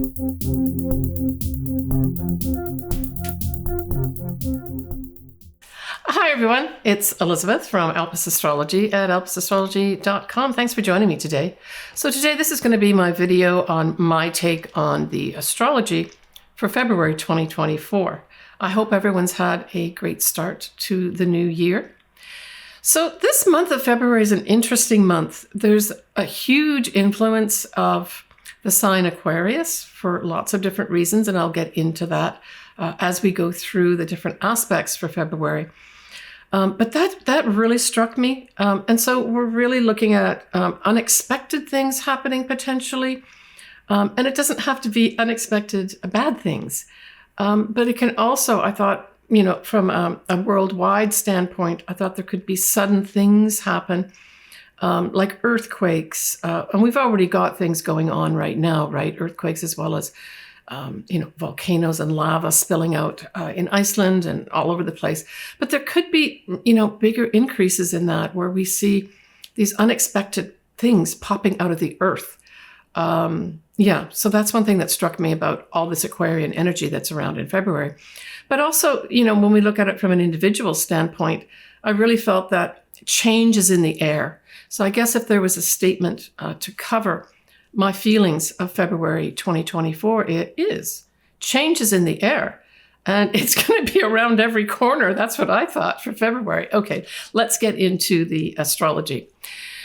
Hi everyone, it's Elizabeth from Alpus Astrology at alpusastrology.com. Thanks for joining me today. So today this is going to be my video on my take on the astrology for February 2024. I hope everyone's had a great start to the new year. So this month of February is an interesting month. There's a huge influence of the sign Aquarius for lots of different reasons, and I'll get into that as we go through the different aspects for February. But that really struck me. And so we're really looking at unexpected things happening potentially. And it doesn't have to be unexpected bad things. But it can also, I thought, from a worldwide standpoint, I thought there could be sudden things happen, like earthquakes. And we've already got things going on right now, right? Earthquakes as well as volcanoes and lava spilling out in Iceland and all over the place. But there could be, bigger increases in that where we see these unexpected things popping out of the earth. So that's one thing that struck me about all this Aquarian energy that's around in February. But also, when we look at it from an individual standpoint, I really felt that change is in the air. So I guess if there was a statement to cover my feelings of February 2024, it is change is in the air, and it's going to be around every corner. That's what I thought for February. Okay, let's get into the astrology.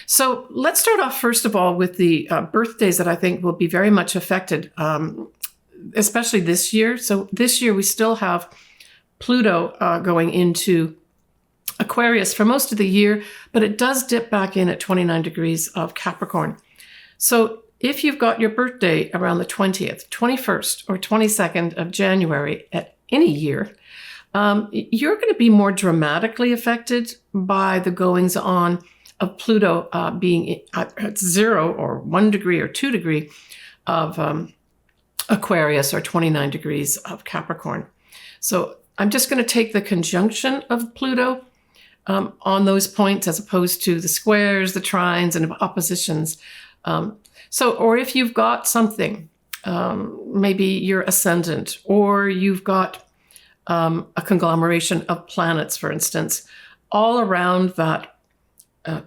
So let's start off first of all with the birthdays that I think will be very much affected, especially this year. So this year we still have Pluto going into Aquarius for most of the year, but it does dip back in at 29 degrees of Capricorn. So if you've got your birthday around the 20th, 21st, or 22nd of January at any year, you're going to be more dramatically affected by the goings on of Pluto being at 0 or 1 degree or 2 degree of Aquarius or 29 degrees of Capricorn. So I'm just going to take the conjunction of Pluto on those points as opposed to the squares, the trines, and oppositions. Or if you've got something, maybe your ascendant, or you've got a conglomeration of planets, for instance, all around that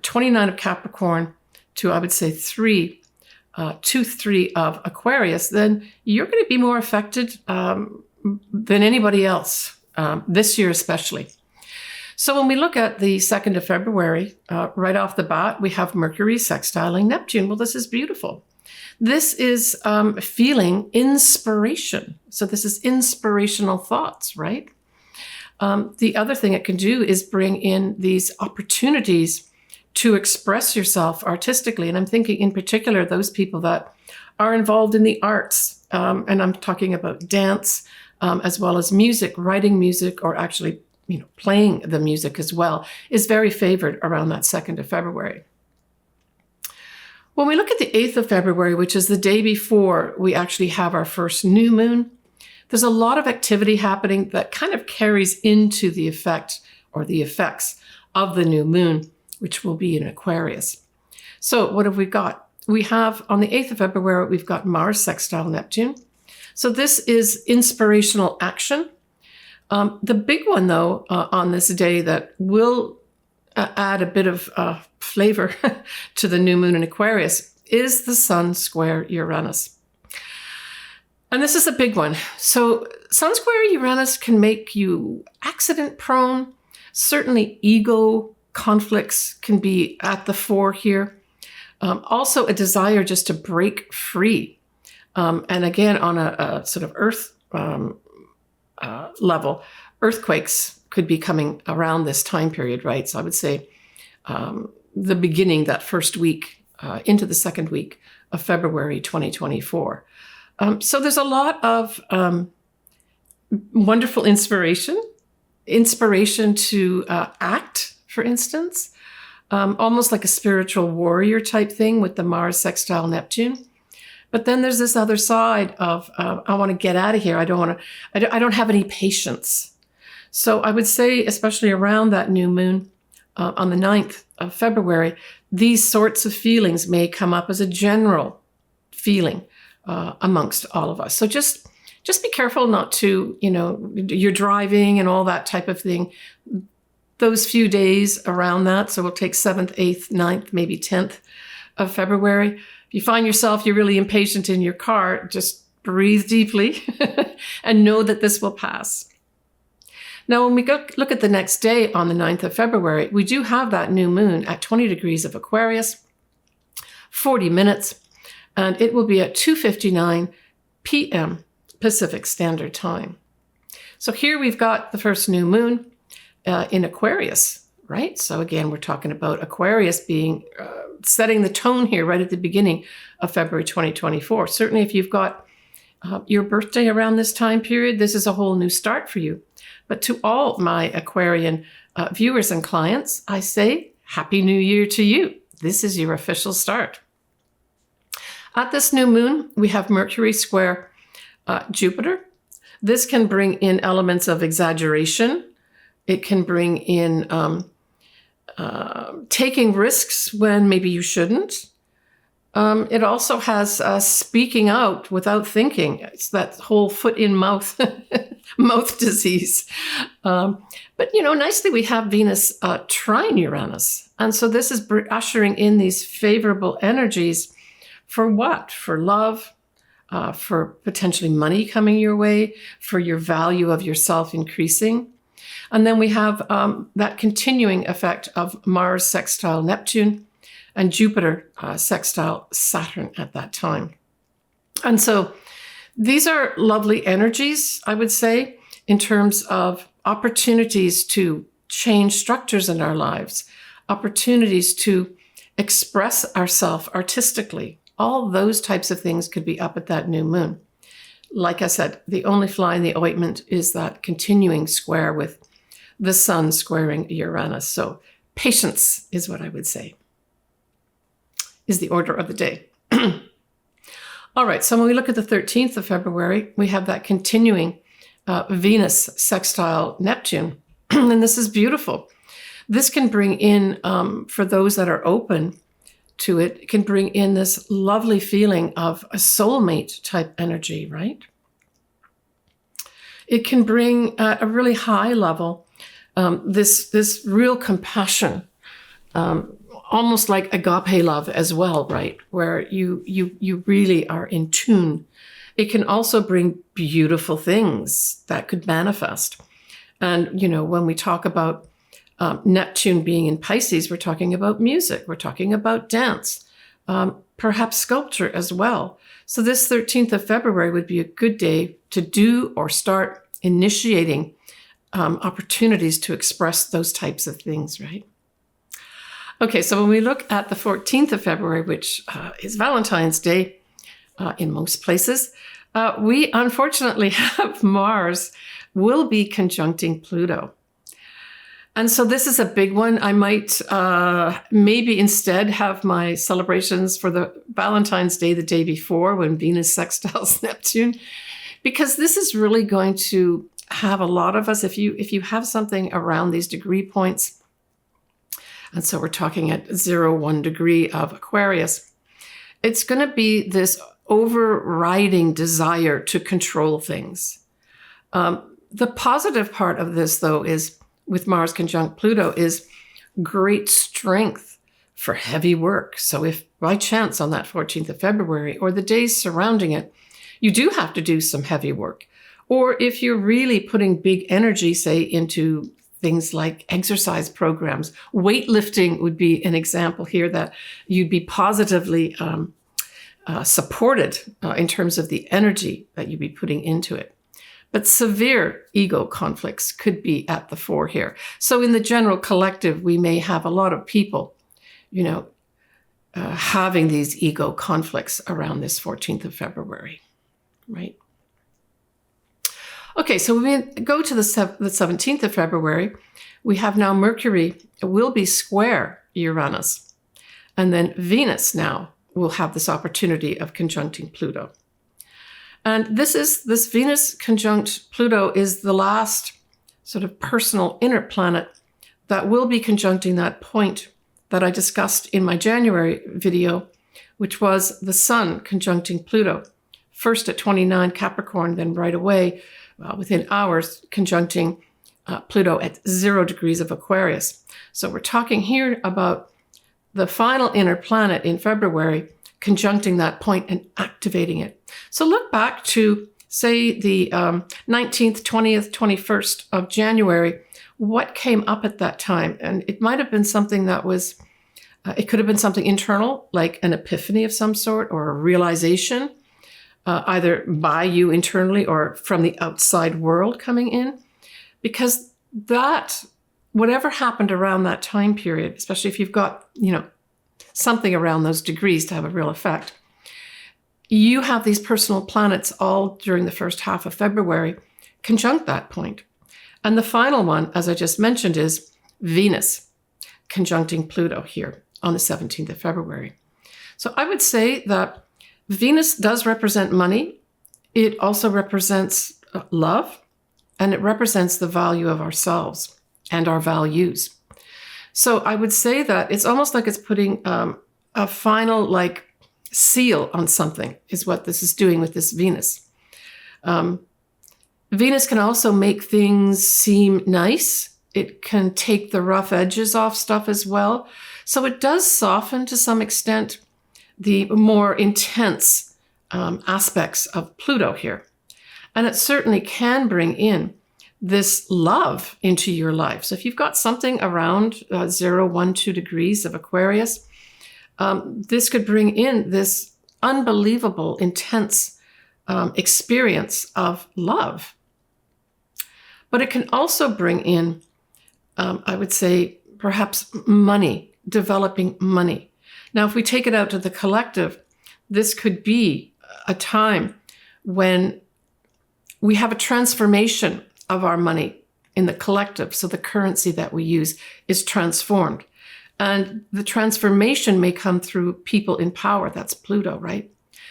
29 of Capricorn to, I would say, 3 of Aquarius, then you're going to be more affected than anybody else this year especially. So when we look at the 2nd of February, right off the bat, we have Mercury sextiling Neptune. Well, this is beautiful. This is feeling inspiration. So this is inspirational thoughts, right? The other thing it can do is bring in these opportunities to express yourself artistically. And I'm thinking in particular, those people that are involved in the arts. And I'm talking about dance, as well as music, writing music, or actually playing the music as well, is very favored around that 2nd of February. When we look at the 8th of February, which is the day before we actually have our first new moon, there's a lot of activity happening that kind of carries into the effect or the effects of the new moon, which will be in Aquarius. So what have we got? We have on the 8th of February, we've got Mars sextile Neptune. So this is inspirational action. The big one, though, on this day that will add a bit of flavor to the new moon in Aquarius is the Sun square Uranus. And this is a big one. So Sun square Uranus can make you accident prone. Certainly ego conflicts can be at the fore here. Also a desire just to break free. And again, on a sort of earth level, earthquakes could be coming around this time period, right? So I would say the beginning, that first week into the second week of February 2024. So there's a lot of wonderful inspiration to act, for instance, almost like a spiritual warrior type thing with the Mars sextile Neptune. But then there's this other side of, I want to get out of here. I don't have any patience. So I would say, especially around that new moon on the 9th of February, these sorts of feelings may come up as a general feeling amongst all of us. So just be careful not to, you're driving and all that type of thing. Those few days around that, so we'll take 7th, 8th, 9th, maybe 10th of February. If you find yourself, you're really impatient in your car, just breathe deeply and know that this will pass. Now, when we look at the next day on the 9th of February, we do have that new moon at 20 degrees of Aquarius, 40 minutes, and it will be at 2:59 p.m. Pacific Standard Time. So here we've got the first new moon in Aquarius, right? So again, we're talking about Aquarius being setting the tone here right at the beginning of February 2024. Certainly if you've got your birthday around this time period, this is a whole new start for you. But to all my Aquarian viewers and clients, I say Happy New Year to you. This is your official start. At this new moon, we have Mercury square Jupiter. This can bring in elements of exaggeration. It can bring in taking risks when maybe you shouldn't. It also has speaking out without thinking. It's that whole foot in mouth, mouth disease. But, nicely we have Venus trine Uranus. And so this is ushering in these favorable energies for what? For love, for potentially money coming your way, for your value of yourself increasing. And then we have that continuing effect of Mars sextile Neptune and Jupiter sextile Saturn at that time. And so these are lovely energies, I would say, in terms of opportunities to change structures in our lives, opportunities to express ourselves artistically. All those types of things could be up at that new moon. Like I said, the only fly in the ointment is that continuing square with the sun squaring Uranus. So patience is what I would say is the order of the day. All right, so when we look at the 13th of February, we have that continuing Venus sextile Neptune. And this is beautiful. This can bring in, for those that are open to it, it can bring in this lovely feeling of a soulmate type energy, right? It can bring a really high level, this real compassion, almost like agape love as well, right? Where you really are in tune. It can also bring beautiful things that could manifest. And, when we talk about Neptune being in Pisces, we're talking about music, we're talking about dance, perhaps sculpture as well. So this 13th of February would be a good day to do or start initiating opportunities to express those types of things, right? Okay, so when we look at the 14th of February, which is Valentine's Day in most places, we unfortunately have Mars will be conjuncting Pluto. And so this is a big one. I might maybe instead have my celebrations for the Valentine's Day the day before when Venus sextiles Neptune, because this is really going to have a lot of us, if you have something around these degree points, and so we're talking at 0-1 degree of Aquarius, it's going to be this overriding desire to control things. The positive part of this, though, is with Mars conjunct Pluto is great strength for heavy work. So if by chance on that 14th of February or the days surrounding it, you do have to do some heavy work, or if you're really putting big energy, say, into things like exercise programs, weightlifting would be an example here that you'd be positively supported in terms of the energy that you'd be putting into it. But severe ego conflicts could be at the fore here. So in the general collective, we may have a lot of people, having these ego conflicts around this 14th of February, right? Okay, so when we go to the 17th of February, we have now Mercury will be square Uranus. And then Venus now will have this opportunity of conjuncting Pluto. And this Venus conjunct Pluto is the last sort of personal inner planet that will be conjuncting that point that I discussed in my January video, which was the Sun conjuncting Pluto first at 29 Capricorn, then right away, within hours, conjuncting Pluto at 0 degrees of Aquarius. So we're talking here about the final inner planet in February conjuncting that point and activating it. So look back to, say, the 19th, 20th, 21st of January. What came up at that time? And it might have been something that was, it could have been something internal, like an epiphany of some sort or a realization, either by you internally or from the outside world coming in. Because that, whatever happened around that time period, especially if you've got, something around those degrees to have a real effect, you have these personal planets all during the first half of February conjunct that point. And the final one, as I just mentioned, is Venus conjuncting Pluto here on the 17th of February. So I would say that Venus does represent money. It also represents love, and it represents the value of ourselves and our values. So I would say that it's almost like it's putting a final seal on something is what this is doing with this Venus. Venus can also make things seem nice. It can take the rough edges off stuff as well. So it does soften to some extent the more intense aspects of Pluto here. And it certainly can bring in this love into your life. So if you've got something around 0, 1, 2 degrees of Aquarius, this could bring in this unbelievable, intense experience of love. But it can also bring in, I would say, perhaps money, developing money. Now, if we take it out to the collective, this could be a time when we have a transformation of our money in the collective. So the currency that we use is transformed. And the transformation may come through people in power. That's Pluto, right?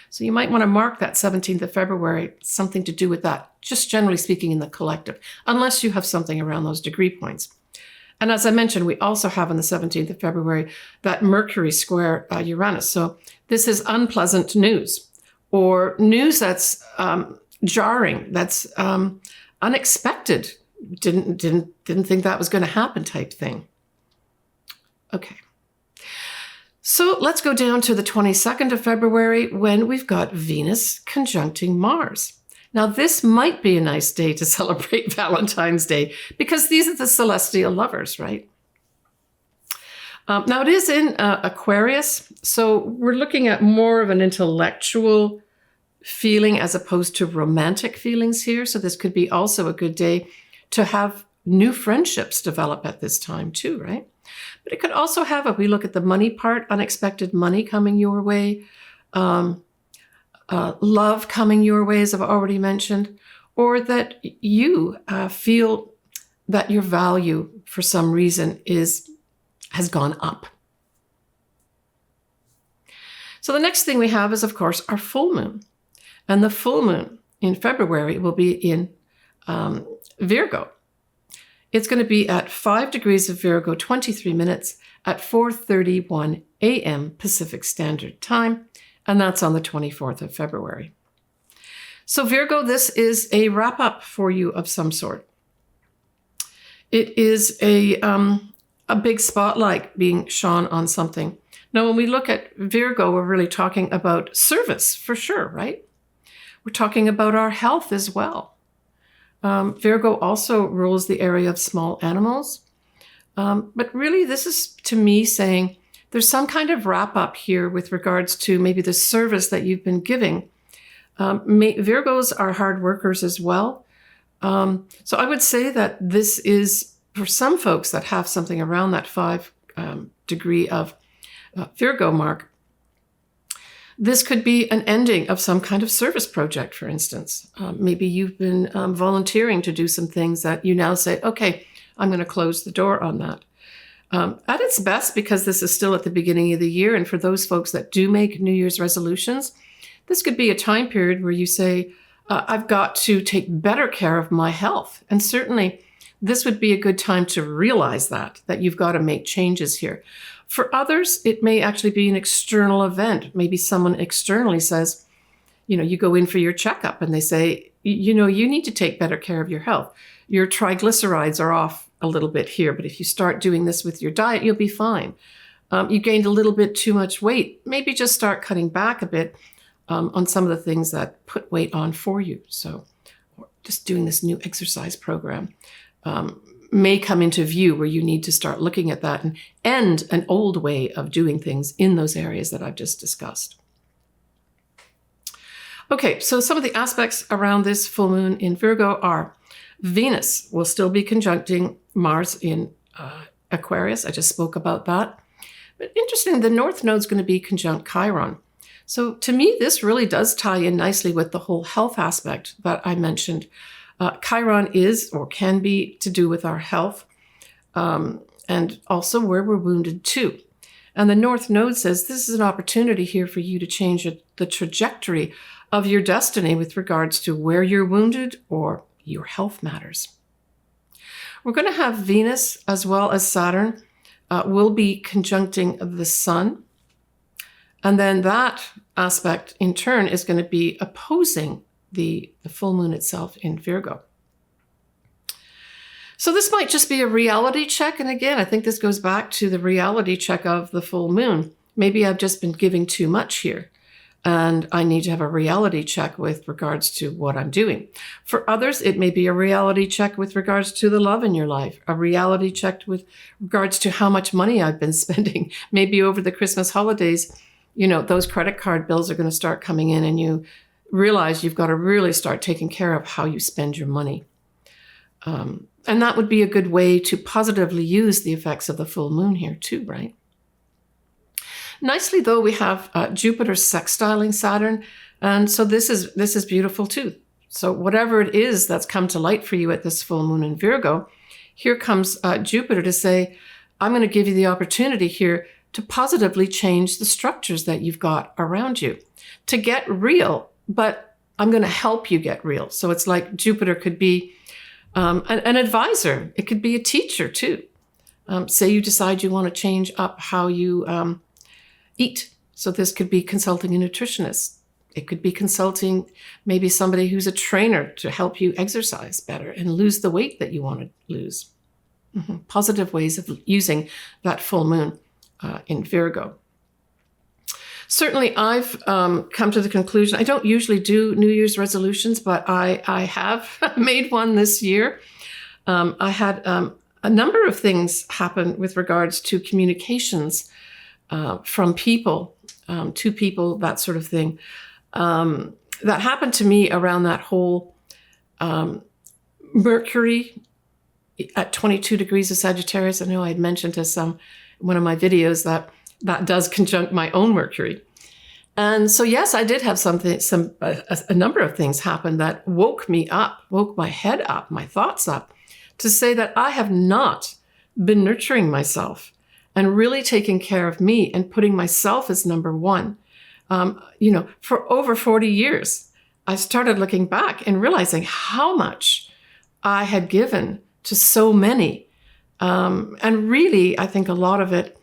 So you might want to mark that 17th of February, something to do with that, just generally speaking in the collective, unless you have something around those degree points. And as I mentioned, we also have on the 17th of February that Mercury square Uranus. So this is unpleasant news, or news that's jarring, that's unexpected. Didn't think that was going to happen type thing. Okay. So let's go down to the 22nd of February when we've got Venus conjuncting Mars. Now, this might be a nice day to celebrate Valentine's Day because these are the celestial lovers, right? Now, it is in Aquarius, so we're looking at more of an intellectual feeling as opposed to romantic feelings here. So this could be also a good day to have new friendships develop at this time too, right? But it could also have, if we look at the money part, unexpected money coming your way, love coming your way, as I've already mentioned, or that you feel that your value for some reason has gone up. So the next thing we have is, of course, our full moon. And the full moon in February will be in Virgo. It's going to be at 5 degrees of Virgo, 23 minutes at 4:31 a.m. Pacific Standard Time. And that's on the 24th of February. So Virgo, this is a wrap up for you of some sort. It is a big spotlight being shone on something. Now, when we look at Virgo, we're really talking about service for sure, right? We're talking about our health as well. Virgo also rules the area of small animals. But really, this is, to me, saying there's some kind of wrap up here with regards to maybe the service that you've been giving. Virgos are hard workers as well. So I would say that this is, for some folks that have something around that 5 degree of Virgo mark, this could be an ending of some kind of service project, for instance. Maybe you've been volunteering to do some things that you now say, okay, I'm going to close the door on that. At its best, because this is still at the beginning of the year, and for those folks that do make New Year's resolutions, this could be a time period where you say, I've got to take better care of my health. And certainly this would be a good time to realize that you've got to make changes here. For others, it may actually be an external event. Maybe someone externally says, you go in for your checkup and they say, you need to take better care of your health. Your triglycerides are off a little bit here, but if you start doing this with your diet, you'll be fine. You gained a little bit too much weight. Maybe just start cutting back a bit on some of the things that put weight on for you. So just doing this new exercise program may come into view where you need to start looking at that and end an old way of doing things in those areas that I've just discussed. Okay, so some of the aspects around this full moon in Virgo are Venus will still be conjuncting Mars in Aquarius. I just spoke about that. But interesting, the North Node is going to be conjunct Chiron. So to me, this really does tie in nicely with the whole health aspect that I mentioned. Chiron is or can be to do with our health and also where we're wounded too. And the North Node says this is an opportunity here for you to change the trajectory of your destiny with regards to where you're wounded or your health matters. We're going to have Venus as well as Saturn will be conjuncting the Sun. And then that aspect in turn is going to be opposing the full moon itself in Virgo. So this might just be a reality check. And again, I think this goes back to the reality check of the full moon. Maybe I've just been giving too much here and I need to have a reality check with regards to what I'm doing. For others, it may be a reality check with regards to the love in your life, a reality check with regards to how much money I've been spending. Maybe over the Christmas holidays, those credit card bills are going to start coming in and you realize you've got to really start taking care of how you spend your money. And that would be a good way to positively use the effects of the full moon here too, right? Nicely, though, we have Jupiter sextiling Saturn. And so this is beautiful too. So whatever it is that's come to light for you at this full moon in Virgo, here comes Jupiter to say, I'm going to give you the opportunity here to positively change the structures that you've got around you, to get real, but I'm going to help you get real. So it's like Jupiter could be an advisor. It could be a teacher too. Say you decide you want to change up how you eat. So this could be consulting a nutritionist. It could be consulting maybe somebody who's a trainer to help you exercise better and lose the weight that you want to lose. Positive ways of using that full moon in Virgo. Certainly, I've come to the conclusion, I don't usually do New Year's resolutions, but I have made one this year. I had a number of things happen with regards to communications from people, to people, that sort of thing. That happened to me around that whole Mercury at 22 degrees of Sagittarius. I know I had mentioned to one of my videos that does conjunct my own Mercury. And so, yes, I did have a number of things happen that woke me up, woke my head up, my thoughts up, to say that I have not been nurturing myself and really taking care of me and putting myself as number one. For over 40 years, I started looking back and realizing how much I had given to so many. And really, I think a lot of it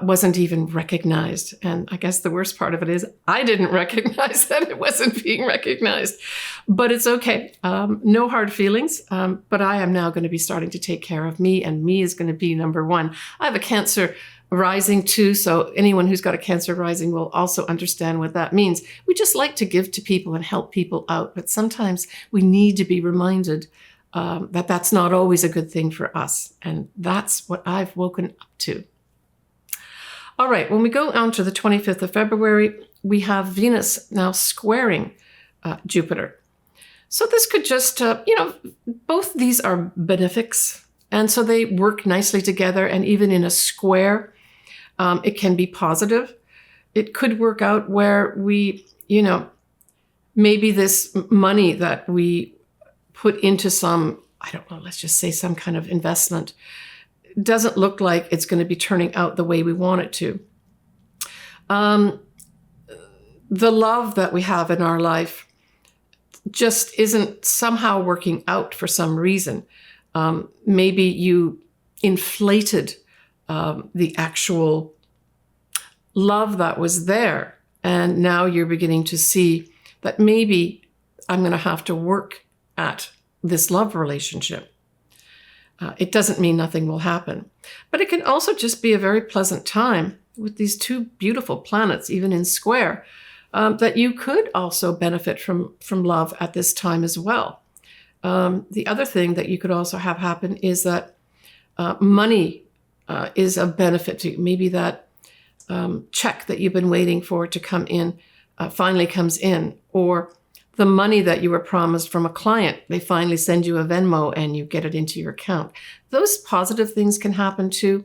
wasn't even recognized. And I guess the worst part of it is I didn't recognize that it wasn't being recognized. But it's okay. No hard feelings. But I am now going to be starting to take care of me, and me is going to be number one. I have a Cancer rising too, so anyone who's got a Cancer rising will also understand what that means. We just like to give to people and help people out, but sometimes we need to be reminded that that's not always a good thing for us. And that's what I've woken up to. All right, when we go on to the 25th of February, we have Venus now squaring Jupiter. So this could just, both these are benefics. And so they work nicely together. And even in a square, it can be positive. It could work out where we, maybe this money that we put into some, let's just say some kind of investment, doesn't look like it's going to be turning out the way we want it to. The love that we have in our life just isn't somehow working out for some reason. Maybe you inflated the actual love that was there, and now you're beginning to see that maybe I'm going to have to work at this love relationship. It doesn't mean nothing will happen. But it can also just be a very pleasant time with these two beautiful planets, even in square, that you could also benefit from love at this time as well. The other thing that you could also have happen is that money is of benefit to you. Maybe that check that you've been waiting for to come in finally comes in, or the money that you were promised from a client, they finally send you a Venmo and you get it into your account. Those positive things can happen too.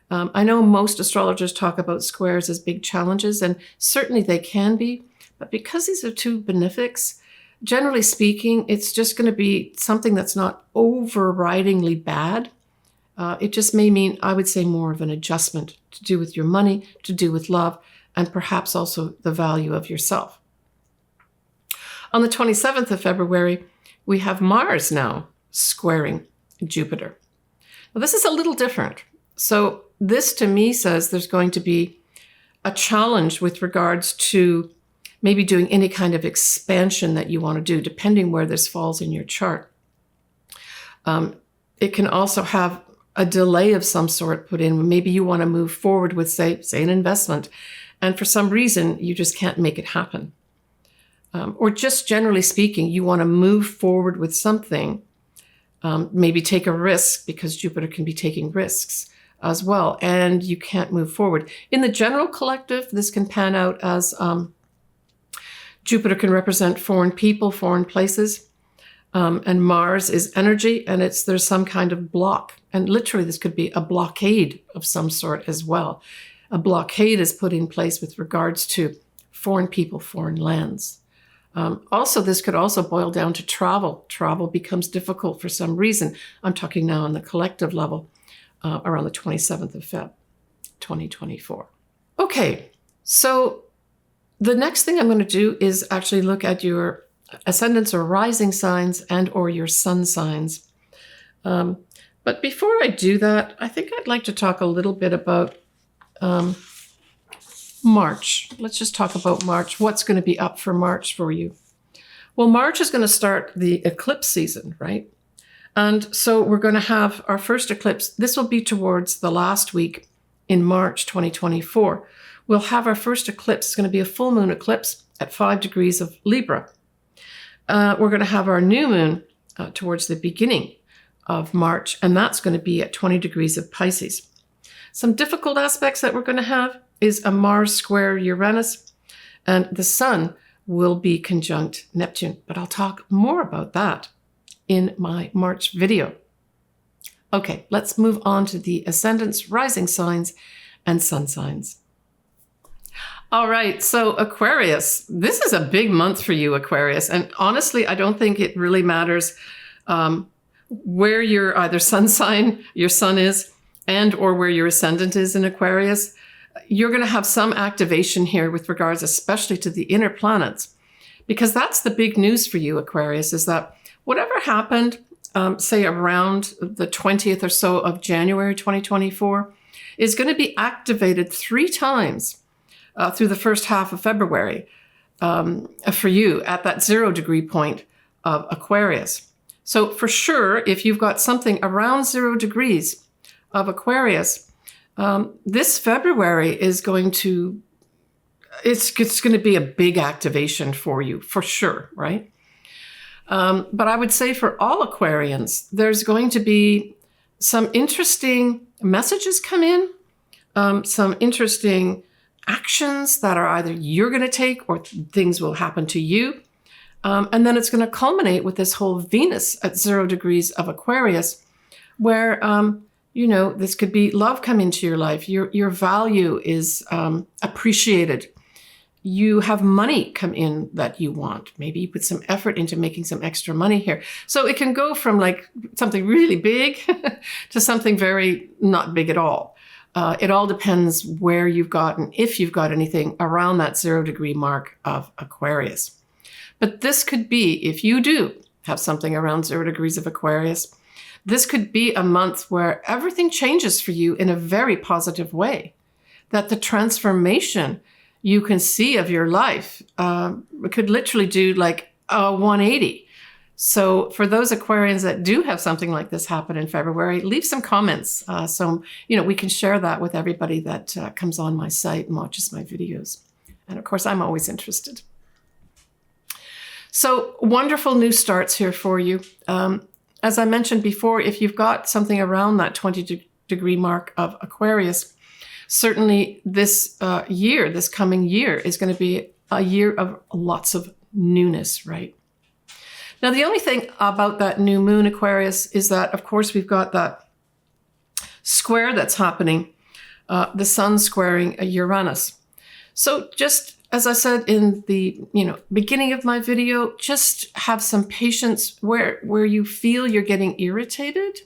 I know most astrologers talk about squares as big challenges, and certainly they can be, but because these are two benefics, generally speaking, it's just going to be something that's not overridingly bad. It just may mean, I would say, more of an adjustment to do with your money, to do with love, and perhaps also the value of yourself. On the 27th of February, we have Mars now squaring Jupiter. Now, this is a little different. So this to me says there's going to be a challenge with regards to maybe doing any kind of expansion that you want to do, depending where this falls in your chart. It can also have a delay of some sort put in. Maybe you want to move forward with, say an investment, and for some reason, you just can't make it happen. Or just generally speaking, you want to move forward with something, maybe take a risk, because Jupiter can be taking risks as well, and you can't move forward. In the general collective, this can pan out as Jupiter can represent foreign people, foreign places, and Mars is energy, and there's some kind of block. And literally, this could be a blockade of some sort as well. A blockade is put in place with regards to foreign people, foreign lands. Also, this could also boil down to travel. Travel becomes difficult for some reason. I'm talking now on the collective level, around the 27th of Feb, 2024. Okay, so the next thing I'm going to do is actually look at your ascendants or rising signs and or your sun signs. But before I do that, I think I'd like to talk a little bit about March. Let's just talk about March. What's going to be up for March for you? Well, March is going to start the eclipse season, right? And so we're going to have our first eclipse. This will be towards the last week in March 2024. We'll have our first eclipse. It's going to be a full moon eclipse at 5 degrees of Libra. We're going to have our new moon towards the beginning of March, and that's going to be at 20 degrees of Pisces. Some difficult aspects that we're going to have is a Mars square Uranus, and the Sun will be conjunct Neptune. But I'll talk more about that in my March video. Okay, let's move on to the ascendants, rising signs, and sun signs. All right, so Aquarius, this is a big month for you, Aquarius. And honestly, I don't think it really matters where your either sun sign, your sun is, and or where your ascendant is in Aquarius. You're going to have some activation here with regards especially to the inner planets, because that's the big news for you, Aquarius, is that whatever happened, say around the 20th or so of January 2024, is going to be activated 3 times through the first half of February for you at that 0 degree point of Aquarius. So for sure, if you've got something around 0 degrees of Aquarius, this February is going to, it's going to be a big activation for you, for sure, right? But I would say for all Aquarians, there's going to be some interesting messages come in, some interesting actions that are either you're going to take or things will happen to you. And then it's going to culminate with this whole Venus at 0 degrees of Aquarius, where, this could be love come into your life. Your value is appreciated. You have money come in that you want. Maybe you put some effort into making some extra money here. So it can go from like something really big to something very not big at all. It all depends where you've got and if you've got anything around that 0 degree mark of Aquarius. But this could be, if you do have something around 0 degrees of Aquarius, this could be a month where everything changes for you in a very positive way, that the transformation you can see of your life. It could literally do like a 180. So for those Aquarians that do have something like this happen in February, leave some comments. So, we can share that with everybody that comes on my site and watches my videos. And of course, I'm always interested. So wonderful new starts here for you. As I mentioned before, if you've got something around that 20-degree mark of Aquarius, certainly this coming year is going to be a year of lots of newness, right? Now, the only thing about that new moon, Aquarius, is that, of course, we've got that square that's happening, the sun squaring Uranus. So just as I said in the beginning of my video, just have some patience where you feel you're getting irritated.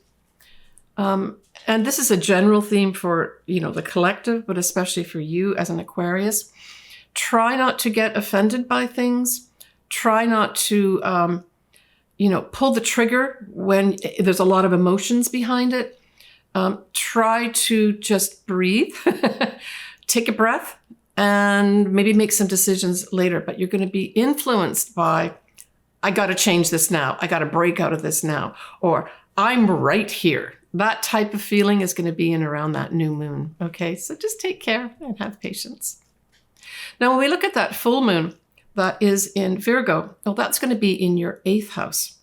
And this is a general theme for the collective, but especially for you as an Aquarius. Try not to get offended by things. Try not to pull the trigger when there's a lot of emotions behind it. Try to just breathe, take a breath, and maybe make some decisions later. But you're going to be influenced by, I got to change this now. I got to break out of this now. Or I'm right here. That type of feeling is going to be in around that new moon. Okay, so just take care and have patience. Now, when we look at that full moon, that is in Virgo, well, that's going to be in your 8th house.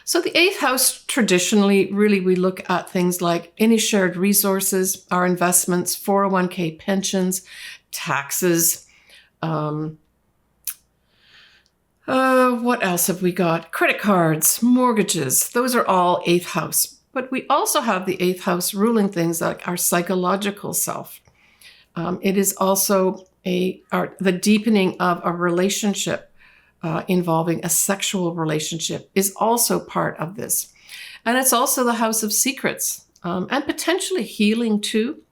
So the 8th house, traditionally, really, we look at things like any shared resources, our investments, 401k pensions, taxes. What else have we got? Credit cards, mortgages. Those are all 8th house. But we also have the 8th house ruling things like our psychological self. It is also the deepening of a relationship involving a sexual relationship is also part of this. And it's also the house of secrets and potentially healing too.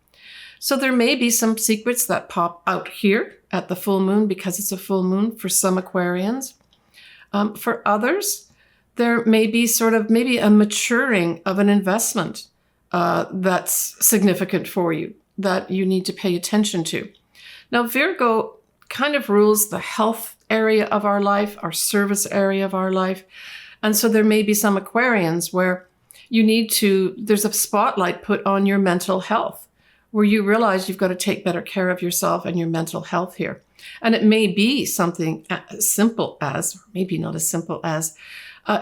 So there may be some secrets that pop out here at the full moon because it's a full moon for some Aquarians. For others, there may be maybe a maturing of an investment that's significant for you that you need to pay attention to. Now, Virgo kind of rules the health area of our life, our service area of our life. And so there may be some Aquarians where there's a spotlight put on your mental health, where you realize you've got to take better care of yourself and your mental health here. And it may be something as simple as, or maybe not as simple as,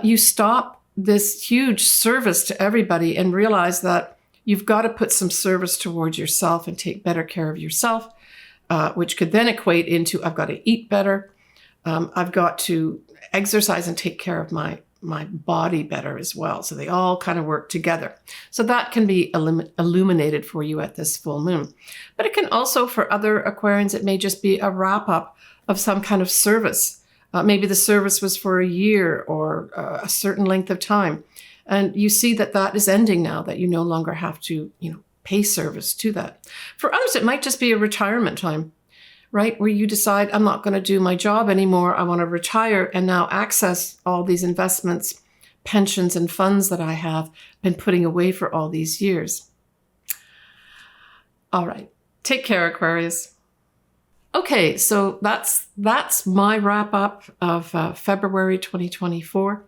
you stop this huge service to everybody and realize that you've got to put some service towards yourself and take better care of yourself, which could then equate into, I've got to eat better. I've got to exercise and take care of my body better as well. So they all kind of work together. So that can be illuminated for you at this full moon. But it can also, for other Aquarians, it may just be a wrap up of some kind of service. Maybe the service was for a year or a certain length of time. And you see that is ending now, that you no longer have to, pay service to that. For others, it might just be a retirement time, right? Where you decide, I'm not going to do my job anymore. I want to retire and now access all these investments, pensions, and funds that I have been putting away for all these years. All right. Take care, Aquarius. Okay, so that's my wrap up of February 2024.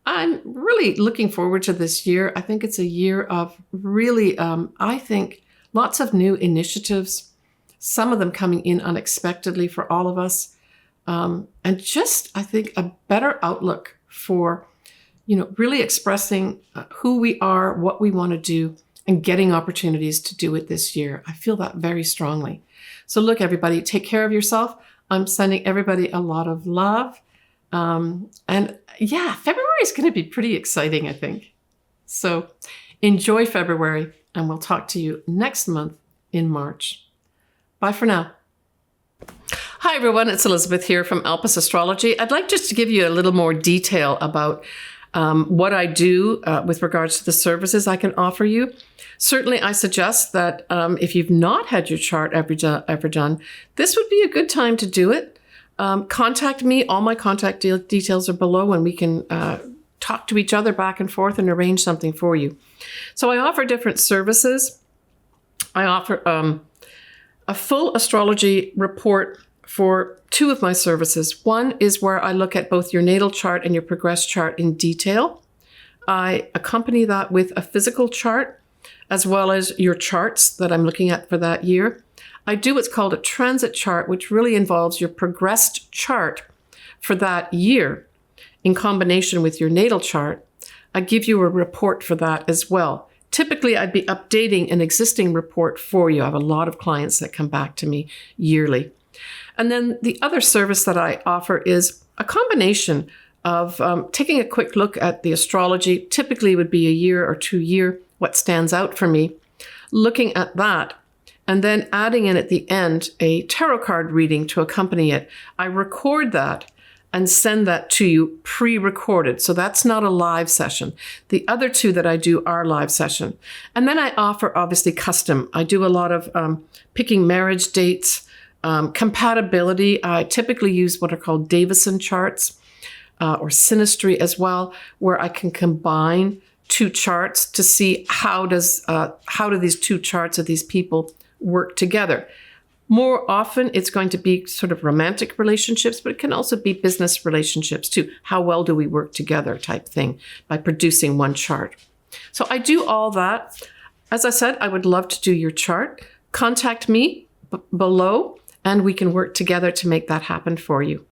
I'm really looking forward to this year. I think it's a year of really, I think, lots of new initiatives, some of them coming in unexpectedly for all of us, and just, I think, a better outlook for, really expressing who we are, what we want to do, and getting opportunities to do it this year. I feel that very strongly. So look, everybody, take care of yourself. I'm sending everybody a lot of love. And yeah, February is going to be pretty exciting, I think. So enjoy February, and we'll talk to you next month in March. Bye for now. Hi, everyone. It's Elizabeth here from Alpus Astrology. I'd like just to give you a little more detail about what I do with regards to the services I can offer you. Certainly, I suggest that if you've not had your chart ever done, this would be a good time to do it. Contact me. All my contact details are below, and we can talk to each other back and forth and arrange something for you. So I offer different services. I offer a full astrology report for two of my services. One is where I look at both your natal chart and your progress chart in detail. I accompany that with a physical chart, as well as your charts that I'm looking at for that year. I do what's called a transit chart, which really involves your progressed chart for that year in combination with your natal chart. I give you a report for that as well. Typically, I'd be updating an existing report for you. I have a lot of clients that come back to me yearly. And then the other service that I offer is a combination of taking a quick look at the astrology. Typically, it would be a year or 2 year, what stands out for me, looking at that, and then adding in at the end a tarot card reading to accompany it. I record that and send that to you pre-recorded. So that's not a live session. The other two that I do are live session. And then I offer obviously custom. I do a lot of picking marriage dates, compatibility. I typically use what are called Davison charts or synastry as well, where I can combine two charts to see how do these two charts of these people work together. More often, it's going to be sort of romantic relationships, but it can also be business relationships too. How well do we work together type thing by producing one chart. So I do all that. As I said, I would love to do your chart. Contact me below, and we can work together to make that happen for you.